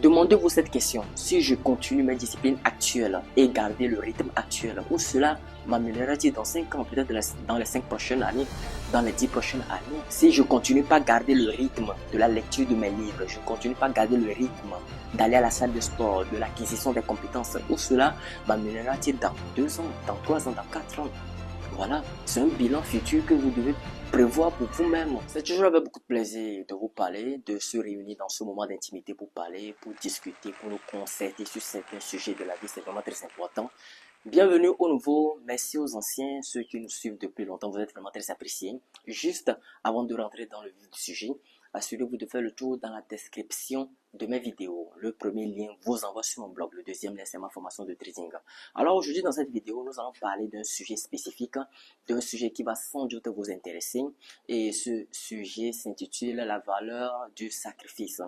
Demandez-vous cette question. Si je continue mes disciplines actuelles et garder le rythme actuel, où cela m'améliorera-t-il dans 5 ans, peut-être dans les 5 prochaines années, dans les 10 prochaines années? Si je continue pas à garder le rythme de la lecture de mes livres, je continue pas à garder le rythme d'aller à la salle de sport, de l'acquisition des compétences, où cela m'améliorera-t-il dans 2 ans, dans 3 ans, dans 4 ans? Voilà, c'est un bilan futur que vous devez prévoir pour vous-même. C'est toujours avec beaucoup de plaisir de vous parler, de se réunir dans ce moment d'intimité pour parler, pour discuter, pour nous concerter sur certains sujets de la vie. C'est vraiment très important. Bienvenue aux nouveaux, merci aux anciens, ceux qui nous suivent depuis longtemps, vous êtes vraiment très appréciés. Juste avant de rentrer dans le vif du sujet, assurez-vous de faire le tour dans la description de mes vidéos. Le premier lien vous envoie sur mon blog, le deuxième lien c'est ma formation de trading. Alors aujourd'hui dans cette vidéo, nous allons parler d'un sujet spécifique, d'un sujet qui va sans doute vous intéresser et ce sujet s'intitule la valeur du sacrifice.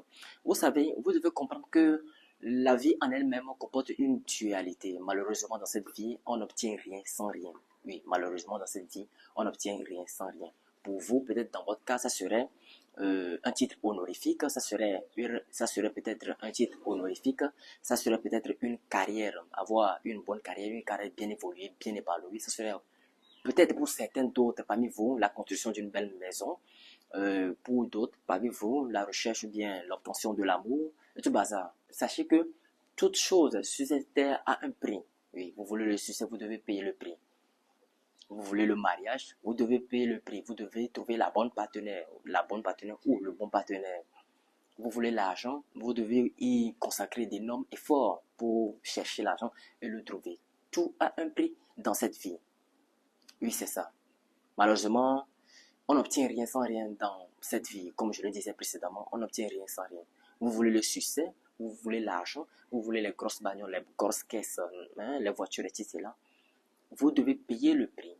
Vous savez, vous devez comprendre que la vie en elle-même comporte une dualité. Malheureusement, dans cette vie, on n'obtient rien sans rien. Oui, malheureusement, dans cette vie, on n'obtient rien sans rien. Pour vous, peut-être dans votre cas, ça serait un titre honorifique, ça serait peut-être un titre honorifique, ça serait peut-être une carrière, avoir une bonne carrière, une carrière bien évoluée, bien épanouie, ça serait peut-être pour certains d'autres parmi vous, la construction d'une belle maison, pour d'autres parmi vous, la recherche ou bien l'obtention de l'amour, et tout bazar. Sachez que toute chose sur cette terre a un prix. Oui, vous voulez le succès, vous devez payer le prix. Vous voulez le mariage, vous devez payer le prix. Vous devez trouver la bonne partenaire ou le bon partenaire. Vous voulez l'argent, vous devez y consacrer d'énormes efforts pour chercher l'argent et le trouver. Tout a un prix dans cette vie. Oui, c'est ça. Malheureusement, on n'obtient rien sans rien dans cette vie. Comme je le disais précédemment, on n'obtient rien sans rien. Vous voulez le succès, vous voulez l'argent, vous voulez les grosses bagnoles, les grosses caisses, les voitures, etc. Vous devez payer le prix.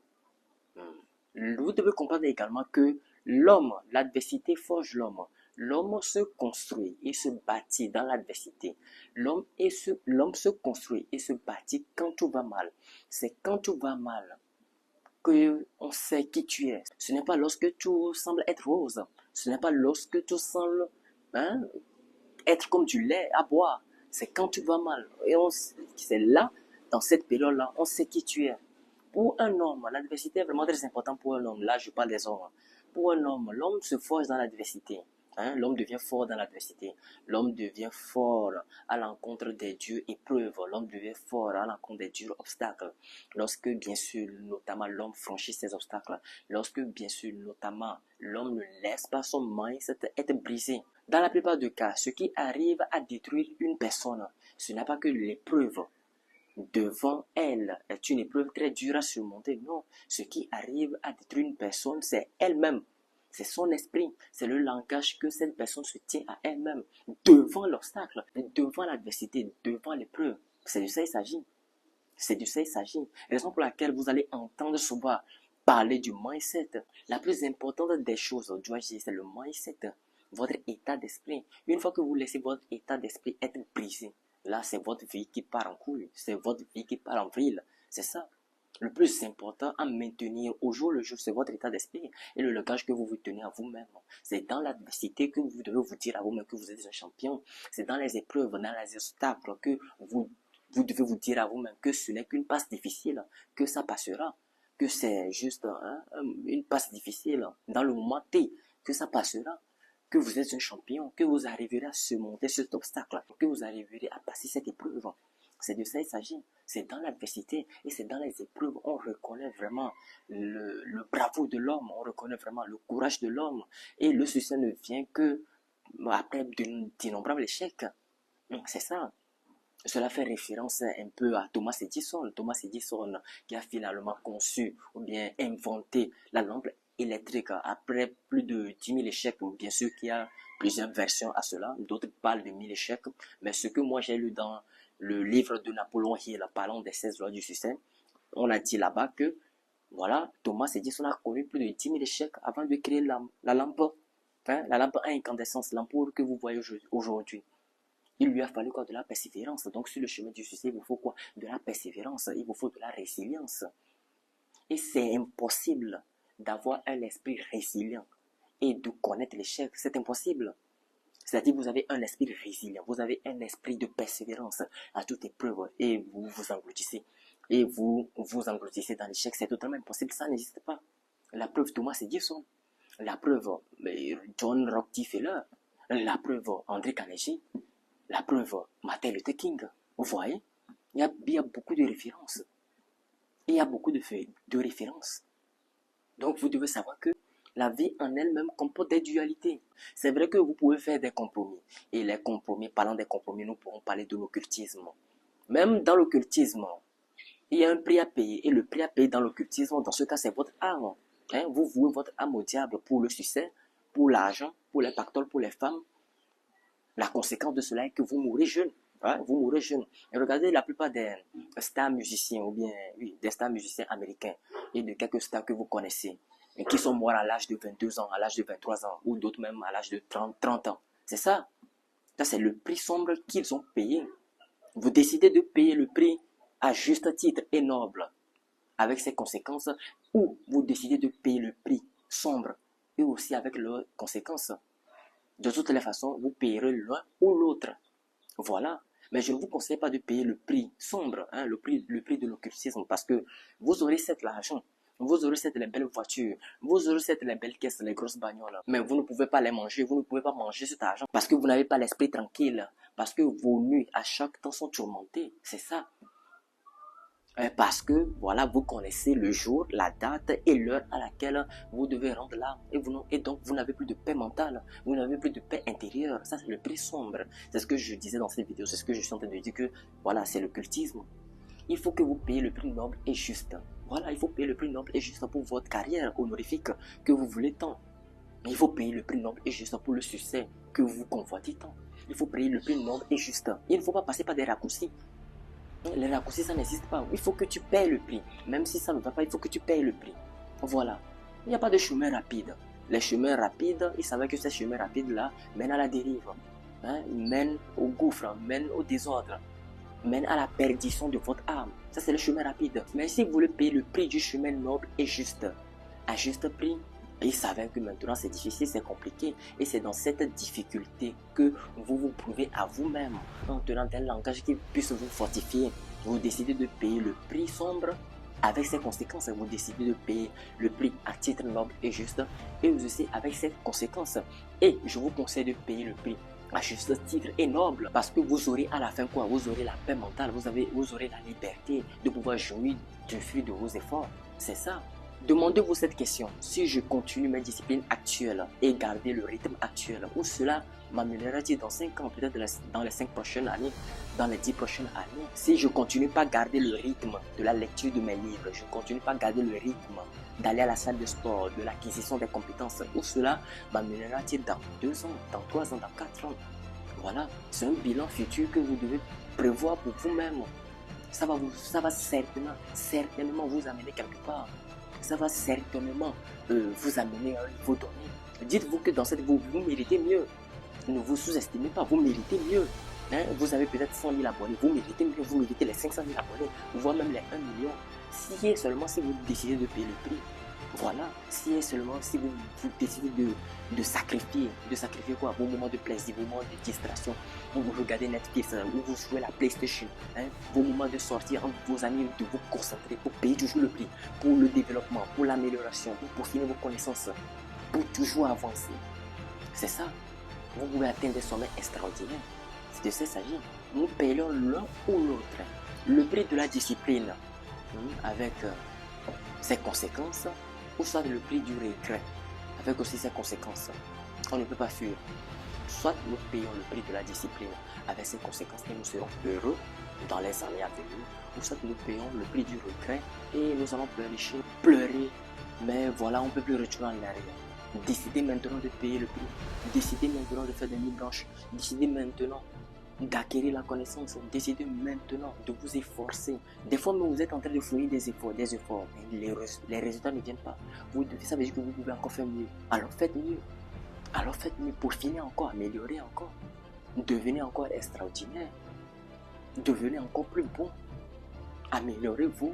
Vous devez comprendre également que l'homme, l'adversité forge l'homme. L'homme se construit et se bâtit dans l'adversité. L'homme se construit et se bâtit quand tout va mal. C'est quand tout va mal que on sait qui tu es. Ce n'est pas lorsque tout semble être rose. Ce n'est pas lorsque tout semble être comme du lait à boire. C'est quand tu vas mal. Et c'est là, dans cette période-là, on sait qui tu es. Pour un homme, l'adversité est vraiment très importante pour un homme. Là, je parle des hommes. Pour un homme, l'homme se forge dans l'adversité. L'homme devient fort dans l'adversité. L'homme devient fort à l'encontre des dures épreuves. L'homme devient fort à l'encontre des durs obstacles. Lorsque, bien sûr, notamment, l'homme franchit ces obstacles. Lorsque, bien sûr, notamment, l'homme ne laisse pas son mindset être brisé. Dans la plupart des cas, ce qui arrive à détruire une personne, ce n'est pas que l'épreuve devant elle est une épreuve très dure à surmonter. Non, ce qui arrive à détruire une personne, c'est elle-même. C'est son esprit, c'est le langage que cette personne se tient à elle-même devant l'obstacle, devant l'adversité, devant l'épreuve. C'est de ça il s'agit. C'est de ça il s'agit. Raison pour laquelle vous allez entendre souvent parler du mindset. La plus importante des choses, dois-je dire, c'est le mindset, votre état d'esprit. Une fois que vous laissez votre état d'esprit être brisé, là, c'est votre vie qui part en couille. C'est votre vie qui part en vrille. C'est ça. Le plus important à maintenir au jour le jour, c'est votre état d'esprit et le langage que vous vous tenez à vous-même. C'est dans l'adversité que vous devez vous dire à vous-même que vous êtes un champion. C'est dans les épreuves, dans les obstacles que vous devez vous dire à vous-même que ce n'est qu'une passe difficile, que ça passera, que c'est juste une passe difficile dans le moment T, que ça passera, que vous êtes un champion, que vous arriverez à surmonter cet obstacle, que vous arriverez à passer cette épreuve. C'est de ça il s'agit. C'est dans l'adversité et c'est dans les épreuves on reconnaît vraiment le bravo de l'homme, on reconnaît vraiment le courage de l'homme. Et le succès ne vient que après d'innombrables échecs. C'est ça. Cela fait référence un peu à Thomas Edison. Thomas Edison qui a finalement conçu ou bien inventé la lampe électrique après plus de 10 000 échecs. Bien sûr qu'il y a plusieurs versions à cela. D'autres parlent de 1000 échecs. Mais ce que moi j'ai lu dans le livre de Napoléon Hill parlant des 16 lois du succès, on a dit là-bas que voilà, Thomas Edison a connu plus de 10 000 échecs avant de créer la lampe. La lampe à incandescence, l'ampoule que vous voyez aujourd'hui. Il lui a fallu quoi? De la persévérance. Donc, sur le chemin du succès, il vous faut quoi? De la persévérance. Il vous faut de la résilience. Et c'est impossible d'avoir un esprit résilient et de connaître l'échec. C'est impossible. C'est-à-dire vous avez un esprit résilient, vous avez un esprit de persévérance à toute épreuve et vous vous engloutissez. Et vous vous engloutissez dans l'échec, c'est totalement impossible, ça n'existe pas. La preuve, Thomas Edison. La preuve, John Rockefeller. La preuve, André Carnegie. La preuve, Martin Luther King. Vous voyez, il y a beaucoup de références. Il y a beaucoup de références. Donc vous devez savoir que la vie en elle-même comporte des dualités. C'est vrai que vous pouvez faire des compromis. Et les compromis, parlant des compromis, nous pourrons parler de l'occultisme. Même dans l'occultisme, il y a un prix à payer. Et le prix à payer dans l'occultisme, dans ce cas, c'est votre âme. Hein? Vous vouez votre âme au diable pour le succès, pour l'argent, pour les pactoles, pour les femmes. La conséquence de cela est que vous mourrez jeune. Hein? Vous mourrez jeune. Et regardez la plupart des stars musiciens, ou bien des stars musiciens américains, et de quelques stars que vous connaissez, et qui sont morts à l'âge de 22 ans, à l'âge de 23 ans, ou d'autres même à l'âge de 30 ans. C'est ça. Ça, c'est le prix sombre qu'ils ont payé. Vous décidez de payer le prix à juste titre et noble, avec ses conséquences, ou vous décidez de payer le prix sombre, et aussi avec leurs conséquences. De toutes les façons, vous payerez l'un ou l'autre. Voilà. Mais je ne vous conseille pas de payer le prix sombre, hein, le prix de l'occultisme, parce que vous aurez certes l'argent, vous aurez certes les belles voitures, vous aurez certes les belles caisses, les grosses bagnoles, mais vous ne pouvez pas les manger, vous ne pouvez pas manger cet argent, parce que vous n'avez pas l'esprit tranquille, parce que vos nuits à chaque temps sont tourmentées, c'est ça. Parce que, voilà, vous connaissez le jour, la date et l'heure à laquelle vous devez rendre l'âme. Et donc, vous n'avez plus de paix mentale. Vous n'avez plus de paix intérieure. Ça, c'est le prix sombre. C'est ce que je disais dans cette vidéo. C'est ce que je suis en train de dire que, voilà, c'est l'occultisme. Il faut que vous payiez le prix noble et juste. Voilà, il faut payer le prix noble et juste pour votre carrière honorifique que vous voulez tant. Il faut payer le prix noble et juste pour le succès que vous convoitez tant. Il faut payer le prix noble et juste. Il ne faut pas passer par des raccourcis. Les raccourcis, ça n'existe pas. Il faut que tu payes le prix. Même si ça ne va pas, il faut que tu payes le prix. Voilà. Il n'y a pas de chemin rapide. Les chemins rapides, ils savaient que ces chemins rapides-là mènent à la dérive, hein, mènent au gouffre, mènent au désordre, mènent à la perdition de votre âme. Ça, c'est le chemin rapide. Mais si vous voulez payer le prix du chemin noble et juste, à juste prix, ils savaient que maintenant c'est difficile, c'est compliqué. Et c'est dans cette difficulté que vous vous prouvez à vous-même en tenant un langage qui puisse vous fortifier. Vous décidez de payer le prix sombre avec ses conséquences. Vous décidez de payer le prix à titre noble et juste. Et vous aussi avec ses conséquences. Et je vous conseille de payer le prix à juste titre et noble. Parce que vous aurez à la fin quoi? Vous aurez la paix mentale. Vous aurez la liberté de pouvoir jouir du fruit de vos efforts. C'est ça. Demandez-vous cette question, si je continue mes disciplines actuelles et garder le rythme actuel, où cela m'améliorera-t-il dans 5 ans, peut-être dans les 5 prochaines années, dans les 10 prochaines années, si je continue pas à garder le rythme de la lecture de mes livres, je continue pas à garder le rythme d'aller à la salle de sport, de l'acquisition des compétences, où cela m'améliorera-t-il dans 2 ans, dans 3 ans, dans 4 ans. Voilà, c'est un bilan futur que vous devez prévoir pour vous-même. Ça va certainement vous amener quelque part. Ça va certainement vous amener à un niveau donné. Dites-vous que dans cette vie, vous méritez mieux. Ne vous sous-estimez pas, vous méritez mieux. Hein? Vous avez peut-être 100 000 abonnés, vous méritez mieux, vous méritez les 500 000 abonnés, voire même les 1 million. Si et seulement si vous décidez de payer le prix. Voilà, si et seulement si vous décidez de sacrifier quoi? Vos moments de plaisir, vos moments de distraction, où vous regardez Netflix, où vous jouez la PlayStation, hein? Vos moments de sortir entre vos amis, de vous concentrer pour payer toujours le prix, pour le développement, pour l'amélioration, pour finir vos connaissances, pour toujours avancer. C'est ça. Vous pouvez atteindre des sommets extraordinaires. C'est de ça qu'il s'agit. Nous payons l'un ou l'autre le prix de la discipline, avec ses conséquences, ou soit le prix du regret, avec aussi ses conséquences. On ne peut pas fuir. Soit nous payons le prix de la discipline avec ses conséquences et nous serons heureux dans les années à venir, ou soit nous payons le prix du regret et nous allons pleurer, mais voilà, on ne peut plus retourner en arrière. Décidez maintenant de payer le prix, décidez maintenant de faire des nuits blanches, décidez maintenant d'acquérir la connaissance, décidez maintenant de vous efforcer. Des fois, vous êtes en train de fournir des efforts, mais les résultats ne viennent pas. Ça veut dire que vous pouvez encore faire mieux. Alors faites mieux. Alors faites mieux pour finir encore, améliorer encore. Devenez encore extraordinaire. Devenez encore plus bon. Améliorez-vous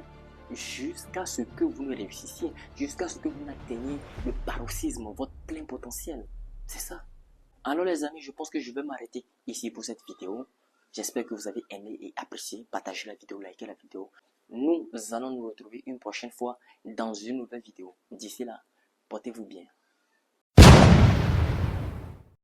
jusqu'à ce que vous ne réussissiez, jusqu'à ce que vous n'atteigniez le paroxysme, votre plein potentiel. C'est ça. Alors les amis, je pense que je vais m'arrêter ici pour cette vidéo. J'espère que vous avez aimé et apprécié. Partagez la vidéo, likez la vidéo. Nous allons nous retrouver une prochaine fois dans une nouvelle vidéo. D'ici là, portez-vous bien.